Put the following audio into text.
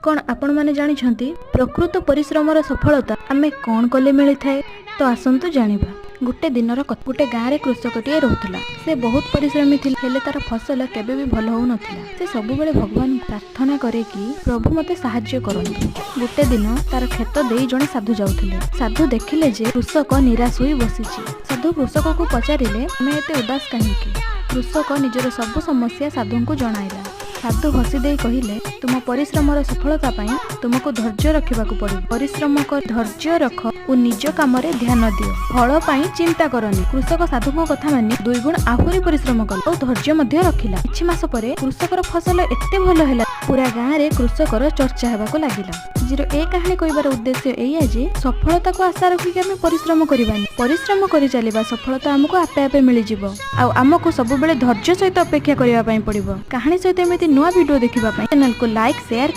कौन आपण माने जानिछंती प्रकृत परिश्रमर सफलता आमे कौन कले मिली थाए। तो आसंतु जानिबा। गोटे दिनर गोटे गाँव में कृषकटीए रोला। से बहुत परिश्रमी थी, हेले तार फसल केबे भी भल हो नथिला। से सब बेले भगवान प्रार्थना करे कि प्रभु मते साहाय्य करंतु। गोटे दिन तार खेत देई जणे साधु जाउथिले। साधु देखिले जे कृषक निराश होई बसिछि। साधु कृषक को पचारिले, "मैं एते उदास काहेकि?" कृषक निजर सब समस्या साधु को जणाइला। साधु हसी दे कहिले, "तुम परिश्रमर सफलता पाई तुमको धैर्य रखिबाकू पड़िबो। परिश्रम कर, धैर्य रख और निज काम रे ध्यान दियो। फल पाई चिंता करनी।" कृषक साधु को कथा मानि 2 गुण आहुरी परिश्रम कला और धैर्य मध्य रखिला। किछि मास परे कृषकर फसल एते भल हैला, पूरा गाँव रे कृषकर चर्चा हेबाकू लागिला। जीरो ए कहानी कहबार उद्देश्य एया जे सफलता को आशा रखी के हमें परिश्रम करबानी। परिश्रम करि चलिबा, सफलता हमको आपे आपे मिली जिवो। आ हमको सब बेले धैर्य सहित अपेक्षा करिबा पई पड़िबो। कहानी सहित एमिति नुवा वीडियो देखिबा पई चैनल को लाइक शेयर